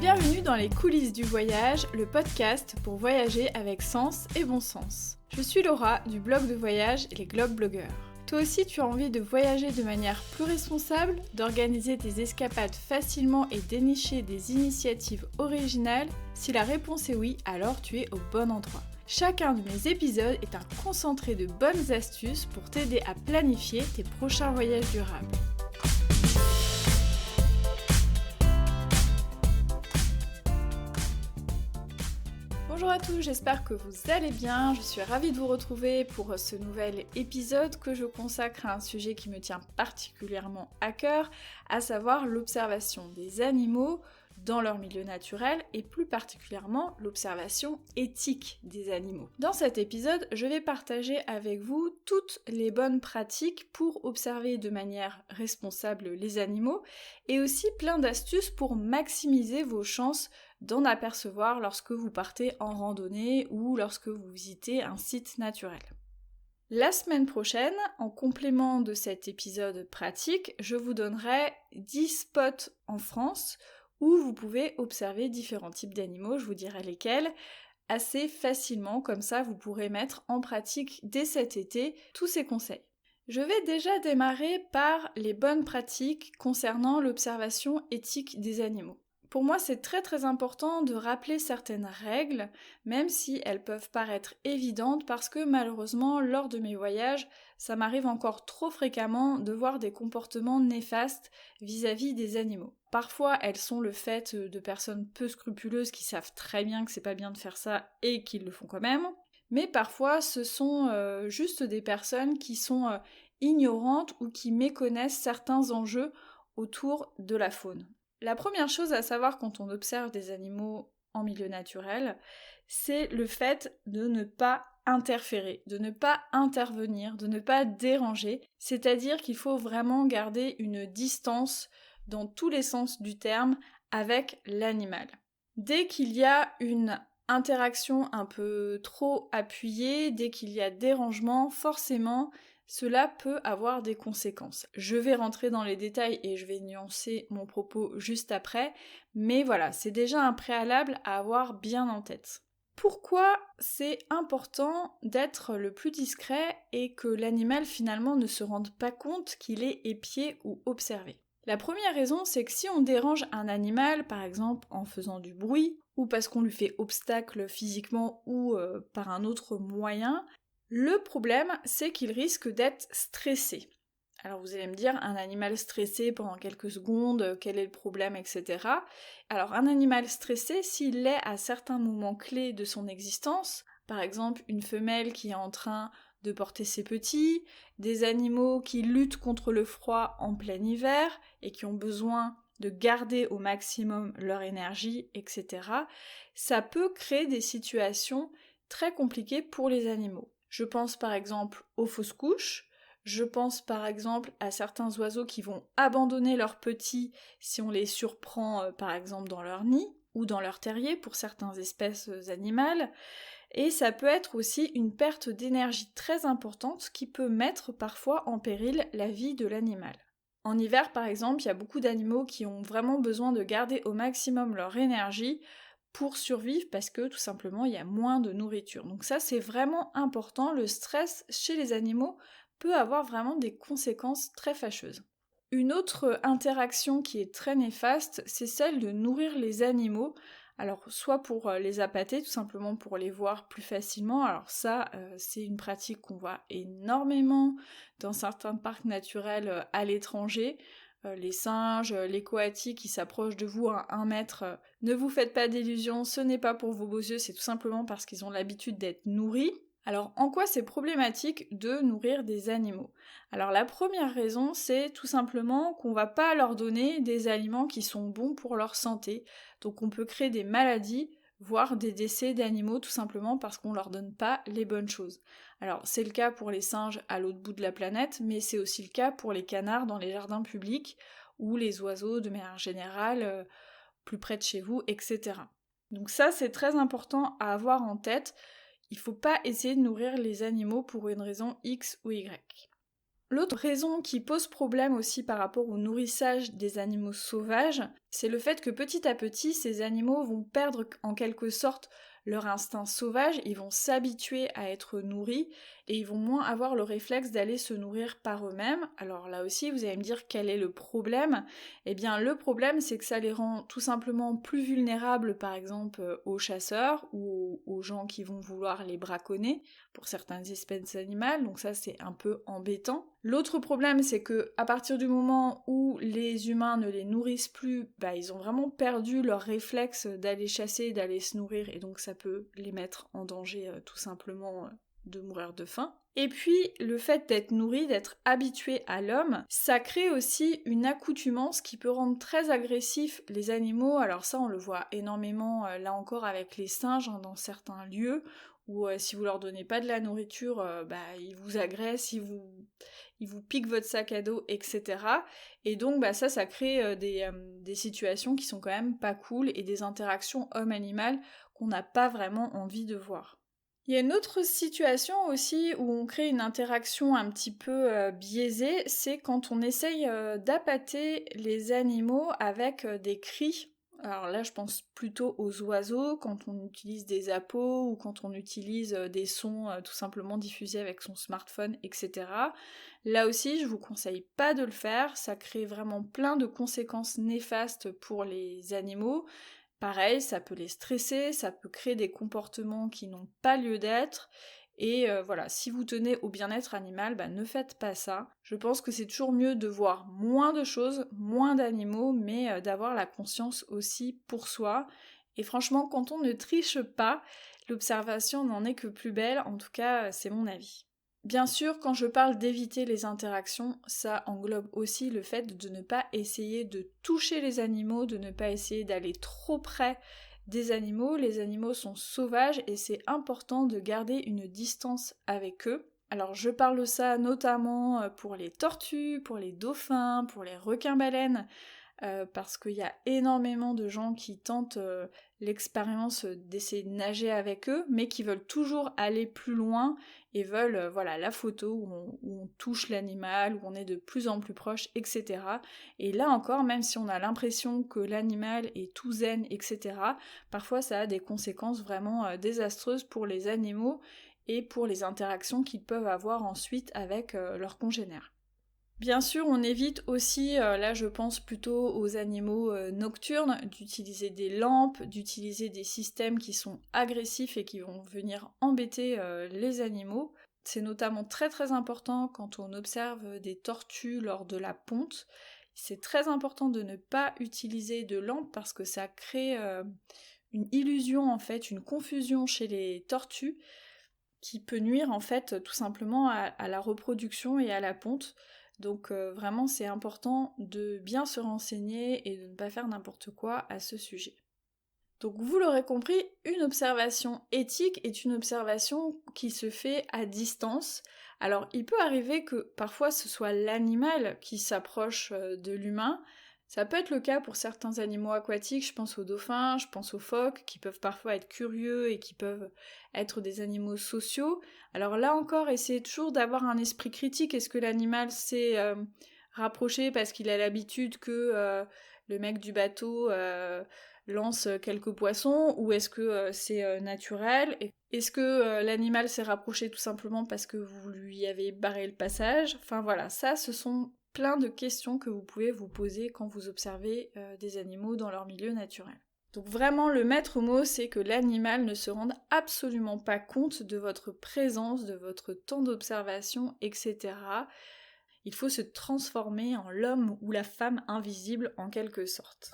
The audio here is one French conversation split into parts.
Bienvenue dans les coulisses du voyage, le podcast pour voyager avec sens et bon sens. Je suis Laura du blog de voyage Les Globe Blogueurs. Toi aussi tu as envie de voyager de manière plus responsable, d'organiser tes escapades facilement et dénicher des initiatives originales? Si la réponse est oui, alors tu es au bon endroit. Chacun de mes épisodes est un concentré de bonnes astuces pour t'aider à planifier tes prochains voyages durables. Bonjour à tous, j'espère que vous allez bien. Je suis ravie de vous retrouver pour ce nouvel épisode que je consacre à un sujet qui me tient particulièrement à cœur, à savoir l'observation des animaux dans leur milieu naturel et plus particulièrement l'observation éthique des animaux. Dans cet épisode, je vais partager avec vous toutes les bonnes pratiques pour observer de manière responsable les animaux et aussi plein d'astuces pour maximiser vos chances d'en apercevoir lorsque vous partez en randonnée ou lorsque vous visitez un site naturel. La semaine prochaine, en complément de cet épisode pratique, je vous donnerai 10 spots en France où vous pouvez observer différents types d'animaux, je vous dirai lesquels, assez facilement, comme ça vous pourrez mettre en pratique dès cet été tous ces conseils. Je vais déjà démarrer par les bonnes pratiques concernant l'observation éthique des animaux. Pour moi, c'est très important de rappeler certaines règles, même si elles peuvent paraître évidentes, parce que malheureusement, lors de mes voyages, ça m'arrive encore trop fréquemment de voir des comportements néfastes vis-à-vis des animaux. Parfois, elles sont le fait de personnes peu scrupuleuses qui savent très bien que c'est pas bien de faire ça et qui le font quand même, mais parfois, ce sont juste des personnes qui sont ignorantes ou qui méconnaissent certains enjeux autour de la faune. La première chose à savoir quand on observe des animaux en milieu naturel, c'est le fait de ne pas interférer, de ne pas intervenir, de ne pas déranger, c'est-à-dire qu'il faut vraiment garder une distance dans tous les sens du terme avec l'animal. Dès qu'il y a une interaction un peu trop appuyée, dès qu'il y a dérangement, forcément, cela peut avoir des conséquences. Je vais rentrer dans les détails et je vais nuancer mon propos juste après, mais voilà, c'est déjà un préalable à avoir bien en tête. Pourquoi c'est important d'être le plus discret et que l'animal finalement ne se rende pas compte qu'il est épié ou observé? La première raison, c'est que si on dérange un animal, par exemple en faisant du bruit, ou parce qu'on lui fait obstacle physiquement ou par un autre moyen, le problème, c'est qu'il risque d'être stressé. Alors vous allez me dire, un animal stressé pendant quelques secondes, quel est le problème, etc. Alors un animal stressé, s'il l'est à certains moments clés de son existence, par exemple une femelle qui est en train de porter ses petits, des animaux qui luttent contre le froid en plein hiver et qui ont besoin de garder au maximum leur énergie, etc., ça peut créer des situations très compliquées pour les animaux. Je pense par exemple aux fausses couches, je pense par exemple à certains oiseaux qui vont abandonner leurs petits si on les surprend par exemple dans leur nid ou dans leur terrier pour certaines espèces animales, et ça peut être aussi une perte d'énergie très importante qui peut mettre parfois en péril la vie de l'animal. En hiver par exemple, il y a beaucoup d'animaux qui ont vraiment besoin de garder au maximum leur énergie pour survivre parce que tout simplement il y a moins de nourriture. Donc ça c'est vraiment important, le stress chez les animaux peut avoir vraiment des conséquences très fâcheuses. Une autre interaction qui est très néfaste, c'est celle de nourrir les animaux, alors soit pour les appâter, tout simplement pour les voir plus facilement, alors ça c'est une pratique qu'on voit énormément dans certains parcs naturels à l'étranger, les singes, les coatis qui s'approchent de vous à 1 mètre, ne vous faites pas d'illusions, ce n'est pas pour vos beaux yeux, c'est tout simplement parce qu'ils ont l'habitude d'être nourris. Alors en quoi c'est problématique de nourrir des animaux? Alors la première raison, c'est tout simplement qu'on va pas leur donner des aliments qui sont bons pour leur santé, donc on peut créer des maladies, voire des décès d'animaux tout simplement parce qu'on leur donne pas les bonnes choses. Alors c'est le cas pour les singes à l'autre bout de la planète, mais c'est aussi le cas pour les canards dans les jardins publics, ou les oiseaux de manière générale, plus près de chez vous, etc. Donc ça c'est très important à avoir en tête, il faut pas essayer de nourrir les animaux pour une raison X ou Y. L'autre raison qui pose problème aussi par rapport au nourrissage des animaux sauvages, c'est le fait que petit à petit, ces animaux vont perdre en quelque sorte leur instinct sauvage, ils vont s'habituer à être nourris et ils vont moins avoir le réflexe d'aller se nourrir par eux-mêmes. Alors là aussi, vous allez me dire quel est le problème? Eh bien, le problème, c'est que ça les rend tout simplement plus vulnérables, par exemple, aux chasseurs ou aux gens qui vont vouloir les braconner pour certaines espèces animales, donc ça c'est un peu embêtant. L'autre problème, c'est que à partir du moment où les humains ne les nourrissent plus, ils ont vraiment perdu leur réflexe d'aller chasser, d'aller se nourrir, et donc ça peut les mettre en danger tout simplement de mourir de faim. Et puis, le fait d'être nourri, d'être habitué à l'homme, ça crée aussi une accoutumance qui peut rendre très agressifs les animaux. Alors ça, on le voit énormément, là encore, avec les singes, dans certains lieux, où si vous leur donnez pas de la nourriture, ils vous agressent, ils vous piquent votre sac à dos, etc. Et donc ça crée des situations qui sont quand même pas cool, et des interactions homme-animal qu'on n'a pas vraiment envie de voir. Il y a une autre situation aussi où on crée une interaction un petit peu biaisée, c'est quand on essaye d'appâter les animaux avec des cris. Alors là, je pense plutôt aux oiseaux, quand on utilise des appos ou quand on utilise des sons tout simplement diffusés avec son smartphone, etc. Là aussi, je vous conseille pas de le faire, ça crée vraiment plein de conséquences néfastes pour les animaux. Pareil, ça peut les stresser, ça peut créer des comportements qui n'ont pas lieu d'être. Et voilà, si vous tenez au bien-être animal, ne faites pas ça. Je pense que c'est toujours mieux de voir moins de choses, moins d'animaux, mais d'avoir la conscience aussi pour soi. Et franchement, quand on ne triche pas, l'observation n'en est que plus belle, en tout cas, c'est mon avis. Bien sûr, quand je parle d'éviter les interactions, ça englobe aussi le fait de ne pas essayer de toucher les animaux, de ne pas essayer d'aller trop près des animaux. Les animaux sont sauvages et c'est important de garder une distance avec eux. Alors je parle de ça notamment pour les tortues, pour les dauphins, pour les requins-baleines, parce qu'il y a énormément de gens qui tentent l'expérience d'essayer de nager avec eux, mais qui veulent toujours aller plus loin et veulent la photo où on touche l'animal, où on est de plus en plus proche, etc. Et là encore, même si on a l'impression que l'animal est tout zen, etc., parfois ça a des conséquences vraiment désastreuses pour les animaux et pour les interactions qu'ils peuvent avoir ensuite avec leurs congénères. Bien sûr, on évite aussi, là je pense plutôt aux animaux nocturnes, d'utiliser des lampes, d'utiliser des systèmes qui sont agressifs et qui vont venir embêter les animaux. C'est notamment très très important quand on observe des tortues lors de la ponte. C'est très important de ne pas utiliser de lampes parce que ça crée une illusion en fait, une confusion chez les tortues qui peut nuire en fait tout simplement à la reproduction et à la ponte. Donc vraiment c'est important de bien se renseigner et de ne pas faire n'importe quoi à ce sujet. Donc vous l'aurez compris, une observation éthique est une observation qui se fait à distance. Alors il peut arriver que parfois ce soit l'animal qui s'approche de l'humain. Ça peut être le cas pour certains animaux aquatiques, je pense aux dauphins, je pense aux phoques, qui peuvent parfois être curieux et qui peuvent être des animaux sociaux. Alors là encore, essayez toujours d'avoir un esprit critique. Est-ce que l'animal s'est rapproché parce qu'il a l'habitude que le mec du bateau lance quelques poissons, ou est-ce que c'est naturel? Est-ce que l'animal s'est rapproché tout simplement parce que vous lui avez barré le passage? Enfin voilà, ça ce sont plein de questions que vous pouvez vous poser quand vous observez des animaux dans leur milieu naturel. Donc vraiment le maître mot, c'est que l'animal ne se rende absolument pas compte de votre présence, de votre temps d'observation, etc. Il faut se transformer en l'homme ou la femme invisible en quelque sorte.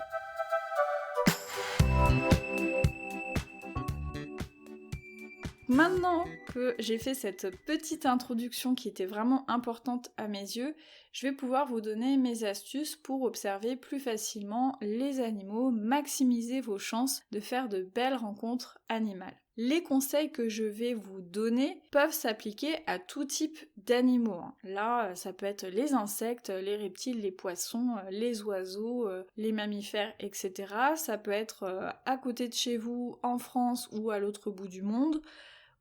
Maintenant que j'ai fait cette petite introduction qui était vraiment importante à mes yeux, je vais pouvoir vous donner mes astuces pour observer plus facilement les animaux, maximiser vos chances de faire de belles rencontres animales. Les conseils que je vais vous donner peuvent s'appliquer à tout type d'animaux. Là, ça peut être les insectes, les reptiles, les poissons, les oiseaux, les mammifères, etc. Ça peut être à côté de chez vous, en France ou à l'autre bout du monde.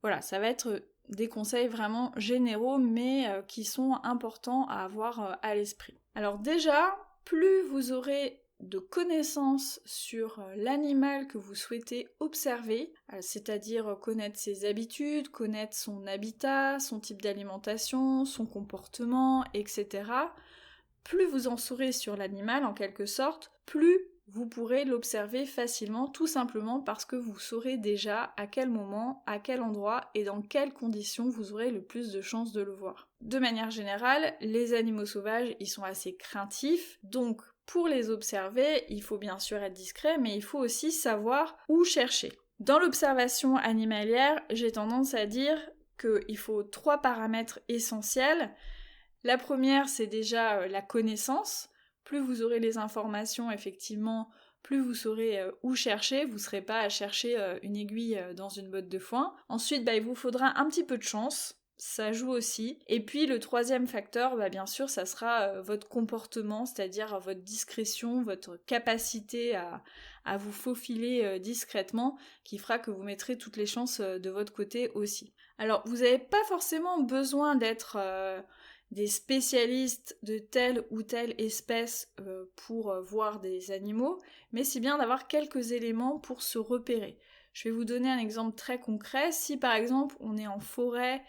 Voilà, ça va être des conseils vraiment généraux, mais qui sont importants à avoir à l'esprit. Alors déjà, plus vous aurez de connaissances sur l'animal que vous souhaitez observer, c'est-à-dire connaître ses habitudes, connaître son habitat, son type d'alimentation, son comportement, etc. Plus vous en saurez sur l'animal en quelque sorte, plus vous pourrez l'observer facilement, tout simplement parce que vous saurez déjà à quel moment, à quel endroit et dans quelles conditions vous aurez le plus de chances de le voir. De manière générale, les animaux sauvages, ils sont assez craintifs, donc pour les observer, il faut bien sûr être discret, mais il faut aussi savoir où chercher. Dans l'observation animalière, j'ai tendance à dire qu'il faut 3 paramètres essentiels. La première, c'est déjà la connaissance. Plus vous aurez les informations, effectivement, plus vous saurez où chercher. Vous ne serez pas à chercher une aiguille dans une botte de foin. Ensuite, il vous faudra un petit peu de chance. Ça joue aussi. Et puis le troisième facteur, bien sûr, ça sera votre comportement, c'est-à-dire votre discrétion, votre capacité à vous faufiler discrètement, qui fera que vous mettrez toutes les chances de votre côté aussi. Alors, vous n'avez pas forcément besoin d'être des spécialistes de telle ou telle espèce pour voir des animaux, mais c'est bien d'avoir quelques éléments pour se repérer. Je vais vous donner un exemple très concret. Si par exemple on est en forêt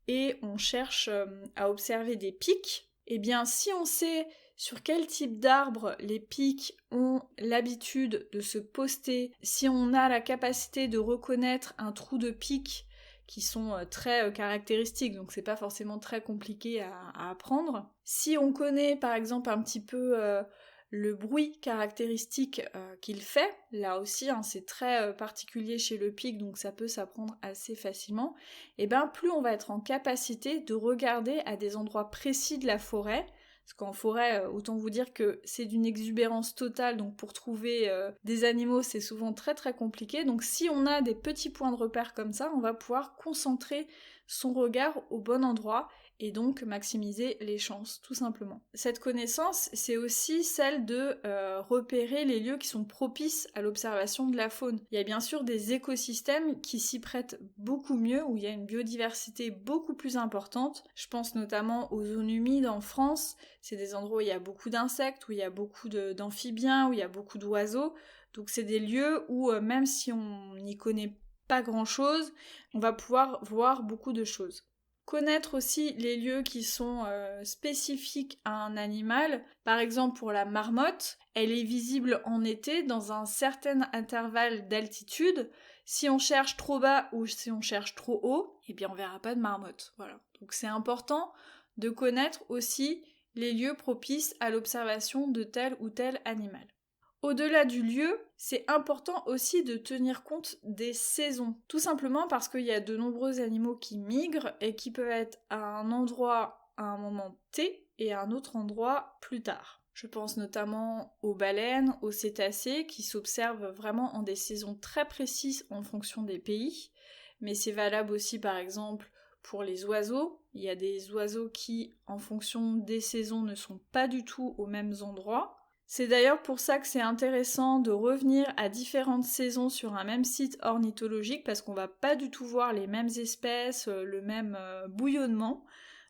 et on cherche à observer des pics, eh bien si on sait sur quel type d'arbre les pics ont l'habitude de se poster, si on a la capacité de reconnaître un trou de pic qui sont très caractéristiques, donc c'est pas forcément très compliqué à apprendre. Si on connaît par exemple un petit peu le bruit caractéristique qu'il fait, là aussi c'est très particulier chez le pic, donc ça peut s'apprendre assez facilement, et plus on va être en capacité de regarder à des endroits précis de la forêt. Parce qu'en forêt, autant vous dire que c'est d'une exubérance totale, donc pour trouver des animaux, c'est souvent très très compliqué. Donc si on a des petits points de repère comme ça, on va pouvoir concentrer son regard au bon endroit et donc maximiser les chances, tout simplement. Cette connaissance, c'est aussi celle de repérer les lieux qui sont propices à l'observation de la faune. Il y a bien sûr des écosystèmes qui s'y prêtent beaucoup mieux, où il y a une biodiversité beaucoup plus importante. Je pense notamment aux zones humides en France. C'est des endroits où il y a beaucoup d'insectes, où il y a beaucoup d'amphibiens, où il y a beaucoup d'oiseaux. Donc c'est des lieux où même si on n'y connaît pas grand-chose, on va pouvoir voir beaucoup de choses. Connaître aussi les lieux qui sont spécifiques à un animal. Par exemple, pour la marmotte, elle est visible en été dans un certain intervalle d'altitude. Si on cherche trop bas ou si on cherche trop haut, on verra pas de marmotte. Voilà. Donc c'est important de connaître aussi les lieux propices à l'observation de tel ou tel animal. Au-delà du lieu, c'est important aussi de tenir compte des saisons. Tout simplement parce qu'il y a de nombreux animaux qui migrent et qui peuvent être à un endroit à un moment T et à un autre endroit plus tard. Je pense notamment aux baleines, aux cétacés qui s'observent vraiment en des saisons très précises en fonction des pays. Mais c'est valable aussi par exemple pour les oiseaux. Il y a des oiseaux qui, en fonction des saisons, ne sont pas du tout aux mêmes endroits. C'est d'ailleurs pour ça que c'est intéressant de revenir à différentes saisons sur un même site ornithologique parce qu'on va pas du tout voir les mêmes espèces, le même bouillonnement.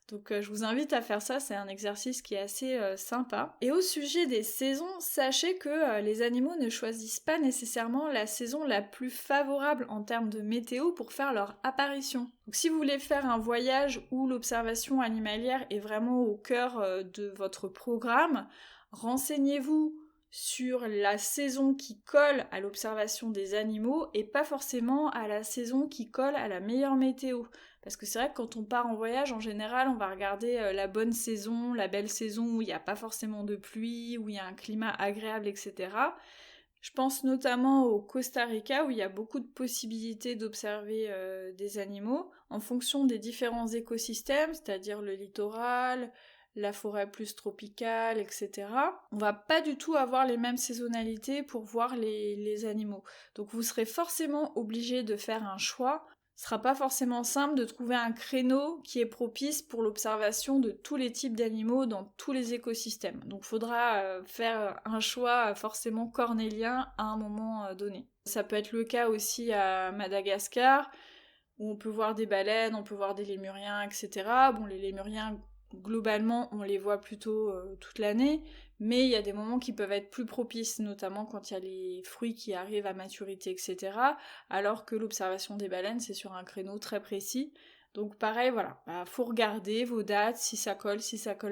Donc je vous invite à faire ça, c'est un exercice qui est assez sympa. Et au sujet des saisons, sachez que les animaux ne choisissent pas nécessairement la saison la plus favorable en termes de météo pour faire leur apparition. Donc si vous voulez faire un voyage où l'observation animalière est vraiment au cœur de votre programme, renseignez-vous sur la saison qui colle à l'observation des animaux et pas forcément à la saison qui colle à la meilleure météo. Parce que c'est vrai que quand on part en voyage, en général, on va regarder la bonne saison, la belle saison où il n'y a pas forcément de pluie, où il y a un climat agréable, etc. Je pense notamment au Costa Rica où il y a beaucoup de possibilités d'observer des animaux en fonction des différents écosystèmes, c'est-à-dire le littoral, la forêt plus tropicale, etc. On va pas du tout avoir les mêmes saisonnalités pour voir les animaux. Donc vous serez forcément obligé de faire un choix. Ce sera pas forcément simple de trouver un créneau qui est propice pour l'observation de tous les types d'animaux dans tous les écosystèmes. Donc faudra faire un choix forcément cornélien à un moment donné. Ça peut être le cas aussi à Madagascar, où on peut voir des baleines, on peut voir des lémuriens, etc. Bon, les lémuriens, globalement, on les voit plutôt toute l'année, mais il y a des moments qui peuvent être plus propices, notamment quand il y a les fruits qui arrivent à maturité, etc. Alors que l'observation des baleines, c'est sur un créneau très précis. Donc pareil, voilà, faut regarder vos dates, si ça colle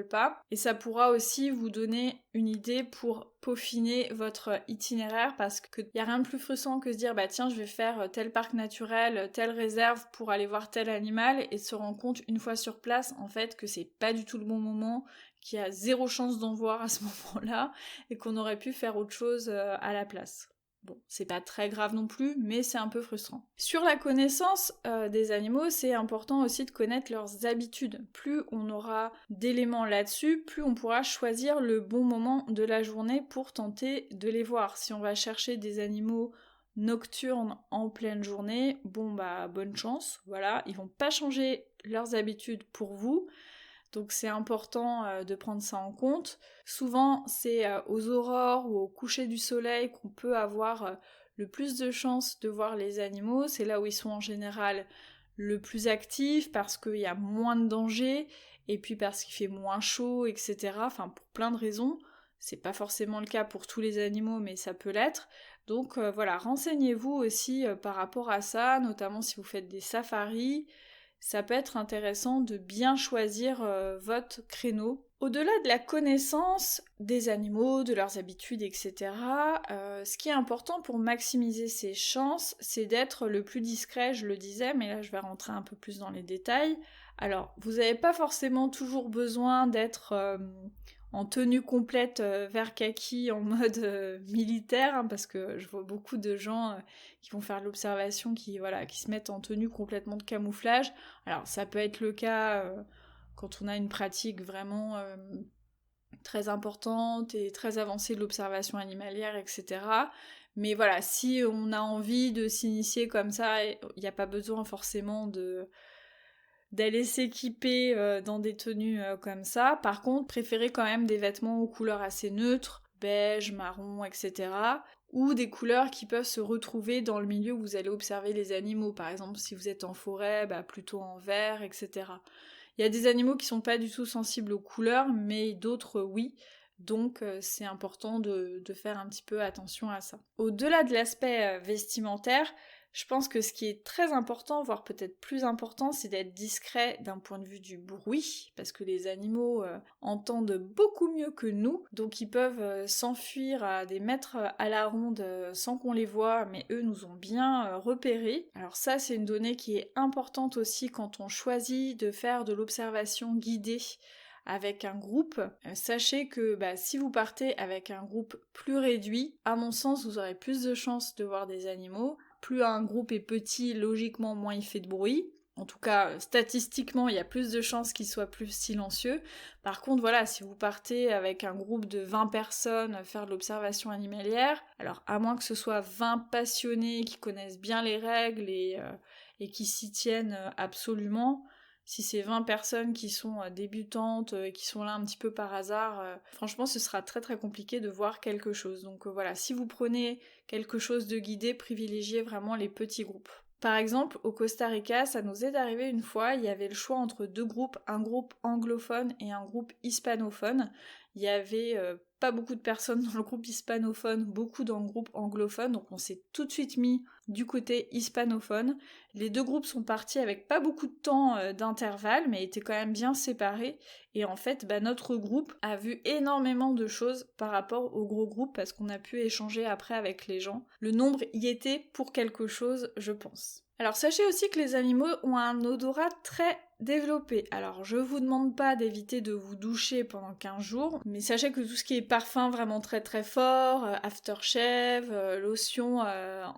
pas. Et ça pourra aussi vous donner une idée pour peaufiner votre itinéraire, parce qu'il n'y a rien de plus frustrant que de se dire bah tiens, je vais faire tel parc naturel, telle réserve pour aller voir tel animal, et de se rendre compte une fois sur place en fait que c'est pas du tout le bon moment, qu'il y a zéro chance d'en voir à ce moment-là, et qu'on aurait pu faire autre chose à la place. Bon, c'est pas très grave non plus, mais c'est un peu frustrant. Sur la connaissance des animaux, c'est important aussi de connaître leurs habitudes. Plus on aura d'éléments là-dessus, plus on pourra choisir le bon moment de la journée pour tenter de les voir. Si on va chercher des animaux nocturnes en pleine journée, bon bah bonne chance, voilà, ils vont pas changer leurs habitudes pour vous. Donc c'est important de prendre ça en compte. Souvent, c'est aux aurores ou au coucher du soleil qu'on peut avoir le plus de chances de voir les animaux. C'est là où ils sont en général le plus actifs parce qu'il y a moins de danger et puis parce qu'il fait moins chaud, etc. Enfin, pour plein de raisons. C'est pas forcément le cas pour tous les animaux, mais ça peut l'être. Donc voilà, renseignez-vous aussi par rapport à ça, notamment si vous faites des safaris. Ça peut être intéressant de bien choisir votre créneau. Au-delà de la connaissance des animaux, de leurs habitudes, etc., ce qui est important pour maximiser ses chances, c'est d'être le plus discret, je le disais, mais là je vais rentrer un peu plus dans les détails. Alors, vous n'avez pas forcément toujours besoin d'être en tenue complète vert kaki en mode militaire, hein, parce que je vois beaucoup de gens qui vont faire l'observation, qui se mettent en tenue complètement de camouflage. Alors ça peut être le cas quand on a une pratique vraiment très importante et très avancée de l'observation animalière, etc. Mais voilà, si on a envie de s'initier comme ça, il n'y a pas besoin forcément d'aller s'équiper dans des tenues comme ça. Par contre, préférez quand même des vêtements aux couleurs assez neutres, beige, marron, etc. Ou des couleurs qui peuvent se retrouver dans le milieu où vous allez observer les animaux. Par exemple, si vous êtes en forêt, plutôt en vert, etc. Il y a des animaux qui sont pas du tout sensibles aux couleurs, mais d'autres oui. Donc c'est important de faire un petit peu attention à ça. Au-delà de l'aspect vestimentaire, je pense que ce qui est très important, voire peut-être plus important, c'est d'être discret d'un point de vue du bruit, parce que les animaux entendent beaucoup mieux que nous, donc ils peuvent s'enfuir à des mètres à la ronde sans qu'on les voie, mais eux nous ont bien repérés. Alors ça, c'est une donnée qui est importante aussi quand on choisit de faire de l'observation guidée avec un groupe. Sachez que si vous partez avec un groupe plus réduit, à mon sens, vous aurez plus de chances de voir des animaux. Plus un groupe est petit, logiquement, moins il fait de bruit. En tout cas, statistiquement, il y a plus de chances qu'il soit plus silencieux. Par contre, voilà, si vous partez avec un groupe de 20 personnes faire de l'observation animalière, alors à moins que ce soit 20 passionnés qui connaissent bien les règles et qui s'y tiennent absolument, si c'est 20 personnes qui sont débutantes, qui sont là un petit peu par hasard, franchement ce sera très très compliqué de voir quelque chose. Donc voilà, si vous prenez quelque chose de guidé, privilégiez vraiment les petits groupes. Par exemple, au Costa Rica, ça nous est arrivé une fois, il y avait le choix entre deux groupes, un groupe anglophone et un groupe hispanophone. Il y avait pas beaucoup de personnes dans le groupe hispanophone, beaucoup dans le groupe anglophone, donc on s'est tout de suite mis du côté hispanophone. Les deux groupes sont partis avec pas beaucoup de temps d'intervalle, mais étaient quand même bien séparés. Et en fait, notre groupe a vu énormément de choses par rapport au gros groupe, parce qu'on a pu échanger après avec les gens. Le nombre y était pour quelque chose, je pense. Alors sachez aussi que les animaux ont un odorat très développé. Alors je vous demande pas d'éviter de vous doucher pendant 15 jours, mais sachez que tout ce qui est parfum vraiment très très fort, aftershave, lotion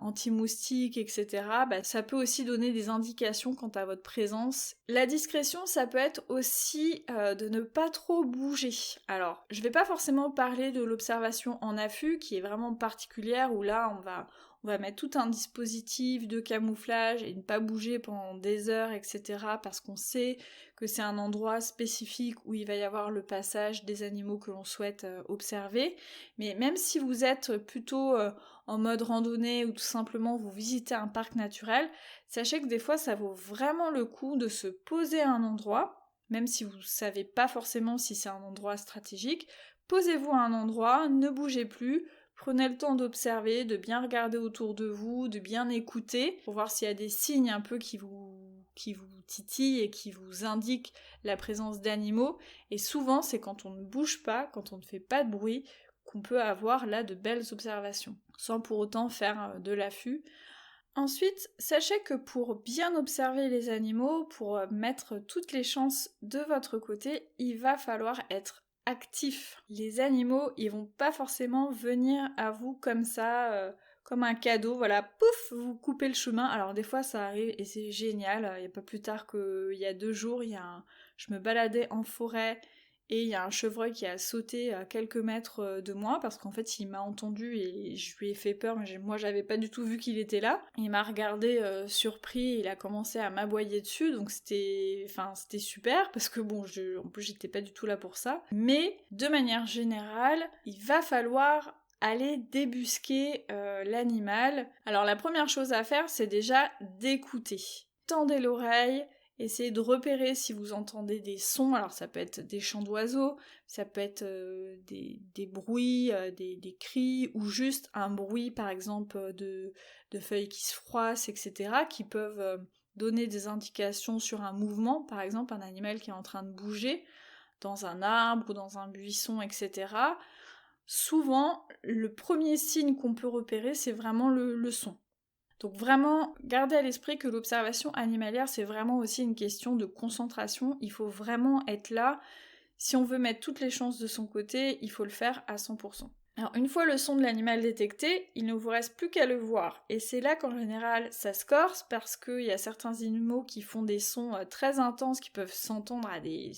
anti-moustique, etc., ça peut aussi donner des indications quant à votre présence. La discrétion, ça peut être aussi de ne pas trop bouger. Alors, je vais pas forcément parler de l'observation en affût, qui est vraiment particulière, où là on va mettre tout un dispositif de camouflage et ne pas bouger pendant des heures, etc. parce qu'on sait que c'est un endroit spécifique où il va y avoir le passage des animaux que l'on souhaite observer. Mais même si vous êtes plutôt en mode randonnée ou tout simplement vous visitez un parc naturel, sachez que des fois ça vaut vraiment le coup de se poser à un endroit, même si vous savez pas forcément si c'est un endroit stratégique, posez-vous à un endroit, ne bougez plus, prenez le temps d'observer, de bien regarder autour de vous, de bien écouter, pour voir s'il y a des signes un peu qui vous titillent et qui vous indiquent la présence d'animaux. Et souvent, c'est quand on ne bouge pas, quand on ne fait pas de bruit, qu'on peut avoir là de belles observations, sans pour autant faire de l'affût. Ensuite, sachez que pour bien observer les animaux, pour mettre toutes les chances de votre côté, il va falloir être actif. Les animaux, ils vont pas forcément venir à vous comme ça, comme un cadeau, voilà, pouf, vous coupez le chemin. Alors des fois ça arrive et c'est génial, il n'y a pas plus tard qu'il y a 2 jours, je me baladais en forêt et il y a un chevreuil qui a sauté à quelques mètres de moi parce qu'en fait il m'a entendu et je lui ai fait peur, mais moi j'avais pas du tout vu qu'il était là. Il m'a regardé surpris, il a commencé à m'aboyer dessus, donc c'était super parce que bon, en plus j'étais pas du tout là pour ça. Mais de manière générale, il va falloir aller débusquer l'animal. Alors la première chose à faire, c'est déjà d'écouter. Tendez l'oreille, essayez de repérer si vous entendez des sons, alors ça peut être des chants d'oiseaux, ça peut être des bruits, des cris, ou juste un bruit par exemple de feuilles qui se froissent, etc., qui peuvent donner des indications sur un mouvement, par exemple un animal qui est en train de bouger dans un arbre ou dans un buisson, etc. Souvent, le premier signe qu'on peut repérer, c'est vraiment le son. Donc vraiment, gardez à l'esprit que l'observation animalière, c'est vraiment aussi une question de concentration. Il faut vraiment être là. Si on veut mettre toutes les chances de son côté, il faut le faire à 100%. Alors une fois le son de l'animal détecté, il ne vous reste plus qu'à le voir. Et c'est là qu'en général, ça se corse parce qu'il y a certains animaux qui font des sons très intenses qui peuvent s'entendre à des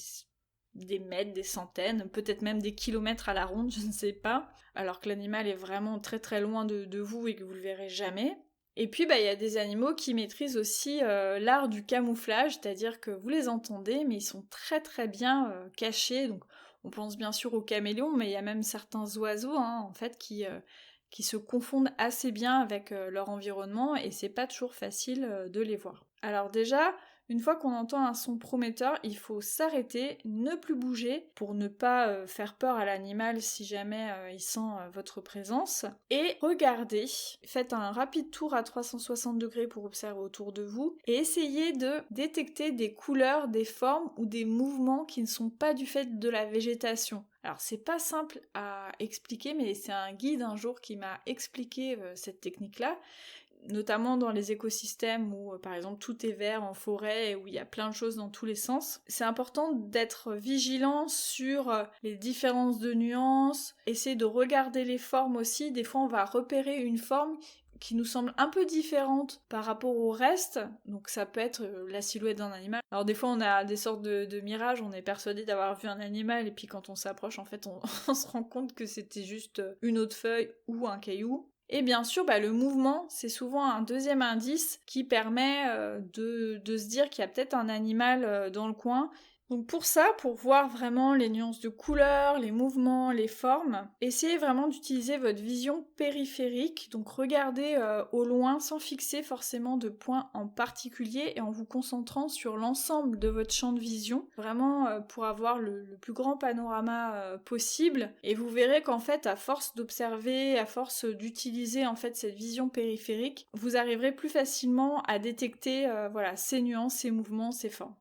mètres, des centaines, peut-être même des kilomètres à la ronde, je ne sais pas. Alors que l'animal est vraiment très très loin de vous et que vous le verrez jamais. Et puis, il y a des animaux qui maîtrisent aussi l'art du camouflage, c'est-à-dire que vous les entendez, mais ils sont très très bien cachés. Donc, on pense bien sûr aux caméléons, mais il y a même certains oiseaux, en fait, qui se confondent assez bien avec leur environnement, et c'est pas toujours facile de les voir. Alors déjà, une fois qu'on entend un son prometteur, il faut s'arrêter, ne plus bouger pour ne pas faire peur à l'animal si jamais il sent votre présence. Et regardez, faites un rapide tour à 360 degrés pour observer autour de vous et essayez de détecter des couleurs, des formes ou des mouvements qui ne sont pas du fait de la végétation. Alors c'est pas simple à expliquer, mais c'est un guide un jour qui m'a expliqué cette technique-là, notamment dans les écosystèmes où par exemple tout est vert en forêt et où il y a plein de choses dans tous les sens. C'est important d'être vigilant sur les différences de nuances, essayer de regarder les formes aussi. Des fois on va repérer une forme qui nous semble un peu différente par rapport au reste, donc ça peut être la silhouette d'un animal. Alors des fois on a des sortes de mirages, on est persuadé d'avoir vu un animal et puis quand on s'approche en fait on se rend compte que c'était juste une autre feuille ou un caillou. Et bien sûr, le mouvement, c'est souvent un deuxième indice qui permet de se dire qu'il y a peut-être un animal dans le coin. Donc pour ça, pour voir vraiment les nuances de couleurs, les mouvements, les formes, essayez vraiment d'utiliser votre vision périphérique, donc regardez au loin sans fixer forcément de points en particulier et en vous concentrant sur l'ensemble de votre champ de vision, vraiment pour avoir le plus grand panorama possible. Et vous verrez qu'en fait, à force d'observer, à force d'utiliser en fait cette vision périphérique, vous arriverez plus facilement à détecter ces nuances, ces mouvements, ces formes.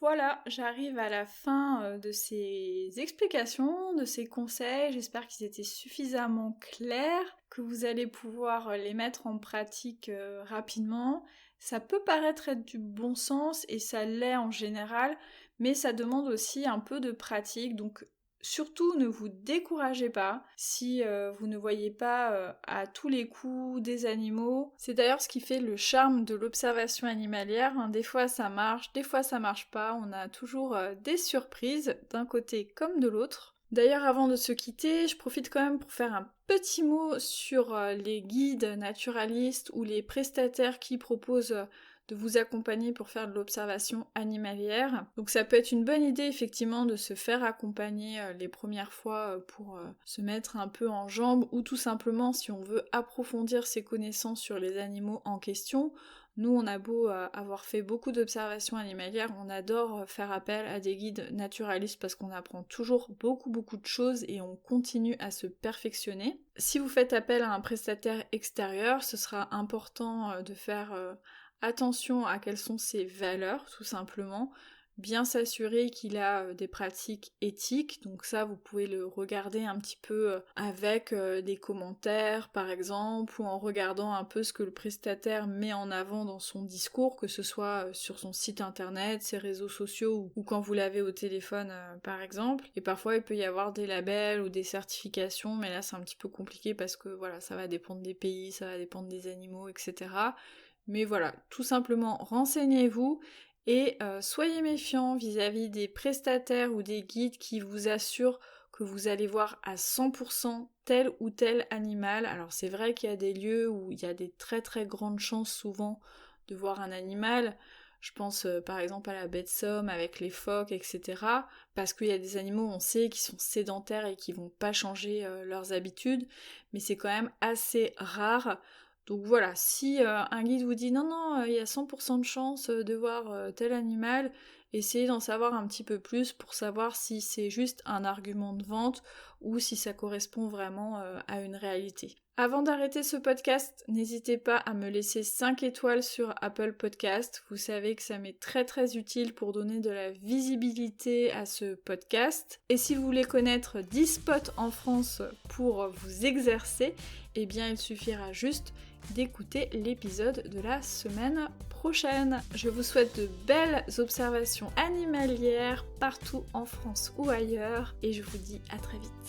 Voilà, j'arrive à la fin de ces explications, de ces conseils. J'espère qu'ils étaient suffisamment clairs, que vous allez pouvoir les mettre en pratique rapidement. Ça peut paraître être du bon sens, et ça l'est en général, mais ça demande aussi un peu de pratique, donc surtout ne vous découragez pas si vous ne voyez pas à tous les coups des animaux. C'est d'ailleurs ce qui fait le charme de l'observation animalière, Des fois ça marche, des fois ça marche pas, on a toujours des surprises d'un côté comme de l'autre. D'ailleurs, avant de se quitter, je profite quand même pour faire un petit mot sur les guides naturalistes ou les prestataires qui proposent de vous accompagner pour faire de l'observation animalière. Donc ça peut être une bonne idée effectivement de se faire accompagner les premières fois pour se mettre un peu en jambes, ou tout simplement si on veut approfondir ses connaissances sur les animaux en question. Nous, on a beau avoir fait beaucoup d'observations animalières, on adore faire appel à des guides naturalistes parce qu'on apprend toujours beaucoup de choses et on continue à se perfectionner. Si vous faites appel à un prestataire extérieur, ce sera important de faire attention à quelles sont ses valeurs, tout simplement. Bien s'assurer qu'il a des pratiques éthiques, donc ça vous pouvez le regarder un petit peu avec des commentaires par exemple, ou en regardant un peu ce que le prestataire met en avant dans son discours, que ce soit sur son site internet, ses réseaux sociaux, ou quand vous l'avez au téléphone par exemple. Et parfois il peut y avoir des labels ou des certifications, mais là c'est un petit peu compliqué parce que voilà, ça va dépendre des pays, ça va dépendre des animaux, etc. Mais voilà, tout simplement renseignez-vous. Et soyez méfiants vis-à-vis des prestataires ou des guides qui vous assurent que vous allez voir à 100% tel ou tel animal. Alors c'est vrai qu'il y a des lieux où il y a des très très grandes chances souvent de voir un animal. Je pense par exemple à la baie de Somme avec les phoques, etc. Parce qu'il y a des animaux, on sait, qui sont sédentaires et qui vont pas changer leurs habitudes. Mais c'est quand même assez rare. Donc voilà, si un guide vous dit non, il y a 100% de chance de voir tel animal, essayez d'en savoir un petit peu plus pour savoir si c'est juste un argument de vente ou si ça correspond vraiment à une réalité. Avant d'arrêter ce podcast, n'hésitez pas à me laisser 5 étoiles sur Apple Podcast. Vous savez que ça m'est très très utile pour donner de la visibilité à ce podcast. Et si vous voulez connaître 10 spots en France pour vous exercer, eh bien il suffira juste d'écouter l'épisode de la semaine prochaine. Je vous souhaite de belles observations animalières partout en France ou ailleurs et je vous dis à très vite.